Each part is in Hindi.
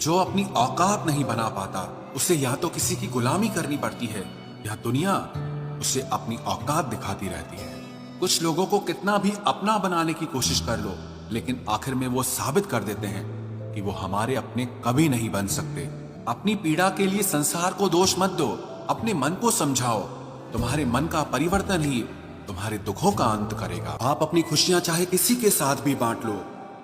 जो अपनी औकात नहीं बना पाता उसे या तो किसी की गुलामी करनी पड़ती है या दुनिया उसे अपनी औकात दिखाती रहती है। कुछ लोगों को कितना भी अपना बनाने की कोशिश कर लो, लेकिन आखिर में वो साबित कर देते हैं कि वो हमारे अपने कभी नहीं बन सकते। अपनी पीड़ा के लिए संसार को दोष मत दो, अपने मन को समझाओ। तुम्हारे मन का परिवर्तन ही तुम्हारे दुखों का अंत करेगा। आप अपनी खुशियां चाहे किसी के साथ भी बांट लो,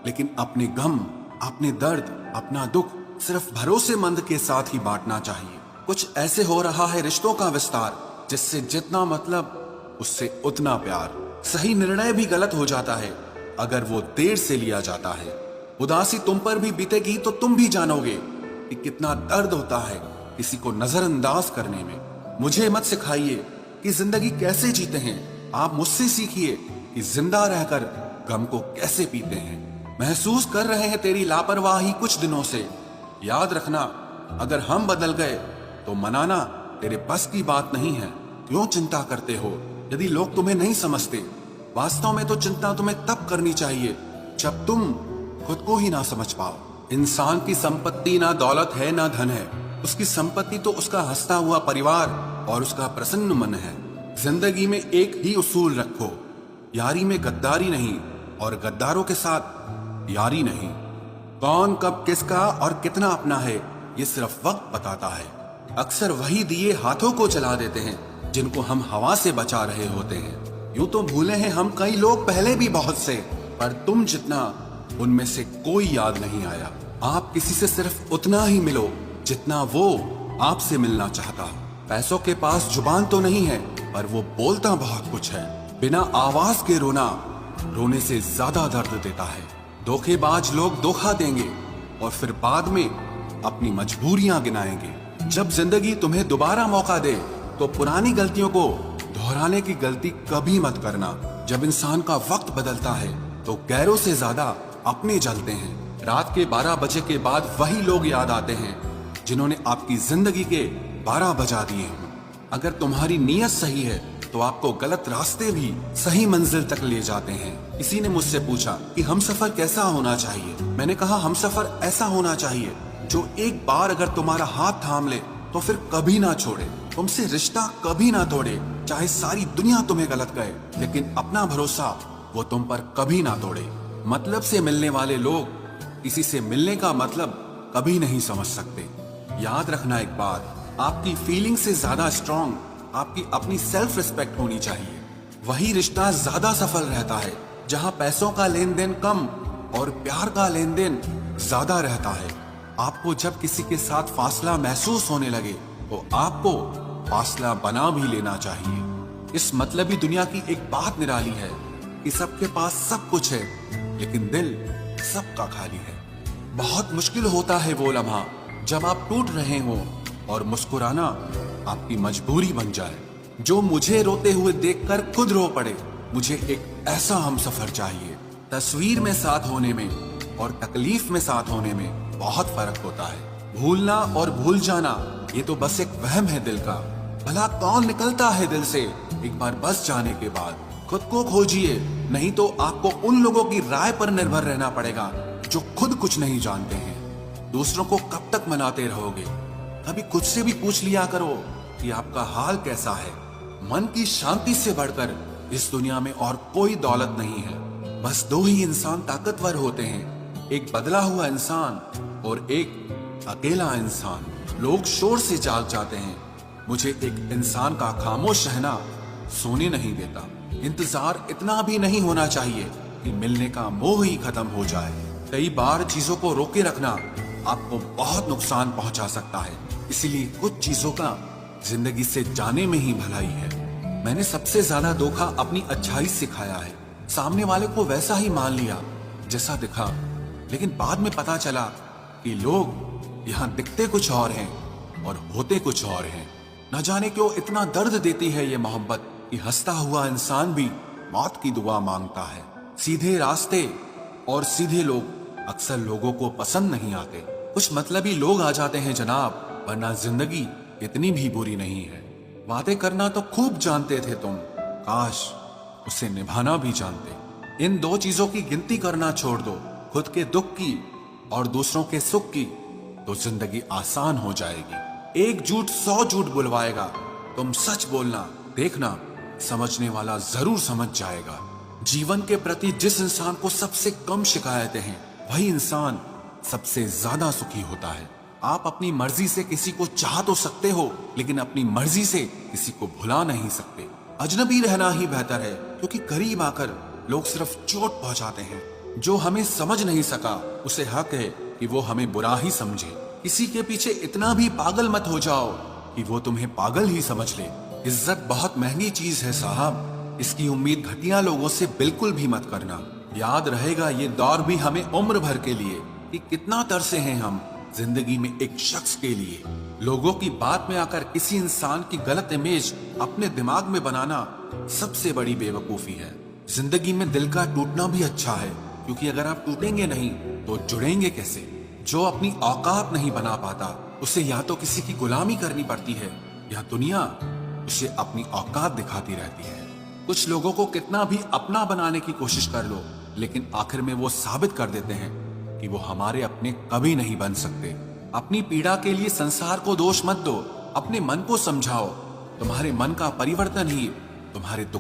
लेकिन अपने गम, अपने दर्द, अपना दुख सिर्फ भरोसेमंद के साथ ही बांटना चाहिए। कुछ ऐसे हो रहा है रिश्तों का विस्तार, जिससे जितना मतलब उससे उतना प्यार। सही निर्णय भी गलत हो जाता है अगर वो देर से लिया जाता है। उदासी तुम पर भी बीतेगी तो तुम भी जानोगे कि कितना दर्द होता है किसी को नजरअंदाज करने में। मुझे मत सिखाइए कि जिंदगी कैसे जीते हैं, आप मुझसे सीखिए कि जिंदा रहकर गम को कैसे पीते हैं। महसूस कर रहे हैं तेरी लापरवाही कुछ दिनों से। याद रखना, अगर हम बदल गए तो मनाना तेरे बस की बात नहीं है। क्यों चिंता करते हो यदि लोग तुम्हें नहीं समझते? वास्तव में तो चिंता तुम्हें तब करनी चाहिए जब तुम खुद को ही ना समझ पाओ। इंसान की संपत्ति ना दौलत है ना धन है, उसकी संपत्ति तो उसका हंसता हुआ परिवार और उसका प्रसन्न मन है। जिंदगी में एक ही उसूल रखो, यारी में गद्दारी नहीं और गद्दारों के साथ यारी नहीं। कौन कब किसका और कितना अपना है ये सिर्फ वक्त बताता है। अक्सर वही दिए हाथों को जला देते हैं जिनको हम हवा से बचा रहे होते हैं। यूं तो भूले हैं हम कई लोग पहले भी बहुत से, पर तुम जितना उनमें से कोई याद नहीं आया। आप किसी से सिर्फ उतना ही मिलो जितना वो आपसे मिलना चाहता। पैसों के पास जुबान तो नहीं है, पर वो बोलता बहुत कुछ है। बिना आवाज के रोना रोने से ज्यादा दर्द देता है। धोखेबाज लोग धोखा देंगे और फिर बाद में अपनी मजबूरियां गिनाएंगे। जब जिंदगी तुम्हें दोबारा मौका दे तो पुरानी गलतियों को दोहराने की गलती कभी मत करना। जब इंसान का वक्त बदलता है तो गैरों से ज्यादा अपने जलते हैं। रात के 12 बजे के बाद वही लोग याद आते हैं जिन्होंने आपकी जिंदगी के 12 बजा दिए हों। अगर तुम्हारी नीयत सही है तो आपको गलत रास्ते भी सही मंजिल तक ले जाते हैं। किसी ने मुझसे पूछा कि हमसफर कैसा होना चाहिए। मैंने कहा हमसफर ऐसा होना चाहिए जो एक बार अगर तुम्हारा हाथ थाम ले तो फिर कभी ना छोड़े, तुमसे रिश्ता कभी ना तोड़े। चाहे सारी दुनिया तुम्हें गलत कहे, लेकिन अपना भरोसा वो तुम पर कभी ना तोड़े। मतलब से मिलने वाले लोग किसी से मिलने का मतलब कभी नहीं समझ सकते। याद रखना एक बात, आपकी फीलिंग से ज्यादा स्ट्रांग आपकी अपनी सेल्फ रिस्पेक्ट होनी चाहिए। वही रिश्ता ज्यादा सफल रहता है जहां पैसों का लेन देन कम और प्यार का लेन देन ज्यादा रहता है। आपको जब किसी के साथ फासला महसूस होने लगे तो आपको फासला बना भी लेना चाहिए। इस मतलबी दुनिया की एक बात निराली है कि सबके पास सब कुछ है, लेकिन दिल सबका खाली है। बहुत मुश्किल होता है वो लम्हा जब आप टूट रहे हो और मुस्कुराना आपकी मजबूरी बन जाए। जो मुझे रोते हुए देखकर खुद रो पड़े। मुझे एक ऐसा हमसफर चाहिए। तस्वीर में साथ होने में और तकलीफ में साथ होने में बहुत फर्क होता है। भूलना और भूल जाना ये तो बस एक वहम है दिल का। भला कौन निकलता है दिल से एक बार बस जाने के बाद? खुद को खोजिए, नहीं तो आपको उन लोगों की राय पर निर्भर रहना पड़ेगा जो खुद कुछ नहीं जानते हैं। दूसरों को कब तक मनाते रहोगे? कभी खुद से भी पूछ लिया करो कि आपका हाल कैसा है। मन की शांति से बढ़कर इस दुनिया में और कोई दौलत नहीं है। बस दो ही इंसान ताकतवर होते हैं, एक बदला हुआ इंसान और एक अकेला इंसान। लोग शोर से जाग जाते हैं, मुझे एक इंसान का खामोश रहना सोने नहीं देता। इंतजार इतना भी नहीं होना चाहिए कि मिलने का मोह ही खत्म हो जाए। कई बार चीजों को रोके रखना आपको बहुत नुकसान पहुंचा सकता है, इसीलिए कुछ चीजों का जिंदगी से जाने में ही भलाई है। मैंने सबसे ज्यादा धोखा अपनी अच्छाई से खाया है। सामने वाले को वैसा ही मान लिया जैसा दिखा, लेकिन बाद में पता चला कि लोग यहाँ दिखते कुछ और हैं और होते कुछ और हैं। न जाने क्यों इतना दर्द देती है ये मोहब्बत कि हंसता हुआ इंसान भी मौत की दुआ मांगता है। सीधे रास्ते और सीधे लोग अक्सर लोगों को पसंद नहीं आते। कुछ मतलबी लोग आ जाते हैं जनाब, वरना जिंदगी इतनी भी बुरी नहीं है। बातें करना तो खूब जानते थे तुम, काश उसे निभाना भी जानते। इन दो चीजों की गिनती करना छोड़ दो, खुद के दुख की और दूसरों के सुख की। तो जिंदगी आसान हो जाएगी। एक झूठ 100 झूठ बुलवाएगा, तुम सच बोलना, देखना समझने वाला जरूर समझ जाएगा। जीवन के प्रति जिस इंसान को सबसे कम शिकायतें हैं, वही इंसान सबसे ज्यादा सुखी होता है। आप अपनी मर्जी से किसी को चाह तो सकते हो, लेकिन अपनी मर्जी से किसी को भुला नहीं सकते। अजनबी रहना ही बेहतर है, क्योंकि करीब आकर लोग सिर्फ चोट पहुंचाते हैं। जो हमें समझ नहीं सका, उसे हक है कि वो हमें बुरा ही समझे। किसी के पीछे इतना भी पागल मत हो जाओ कि वो तुम्हें पागल ही समझ ले। इज्जत बहुत महंगी चीज है साहब, इसकी उम्मीद घटिया लोगों से बिल्कुल भी मत करना। याद रहेगा ये दौर भी हमें उम्र भर के लिए कि कितना तरसे हैं हम जिंदगी में एक शख्स के लिए। लोगों की बात में आकर किसी इंसान की गलत इमेज अपने दिमाग में बनाना सबसे बड़ी बेवकूफी है। जिंदगी में दिल का टूटना भी अच्छा है, क्योंकि अगर आप टूटेंगे नहीं तो जुड़ेंगे कैसे। जो अपनी औकात नहीं बना पाता, उसे या तो किसी की गुलामी करनी पड़ती है, या दुनिया उसे अपनी औकात दिखाती रहती है। कुछ लोगों को कितना भी अपना बनाने की कोशिश कर लो, लेकिन आखिर में वो साबित कर देते हैं कि वो हमारे अपने कभी नहीं बन सकते। अपनी पीड़ा के लिए संसार को दोष मत दो, अपने मन को समझाओ। तुम्हारे मन का परिवर्तन ही तुम्हारे दुख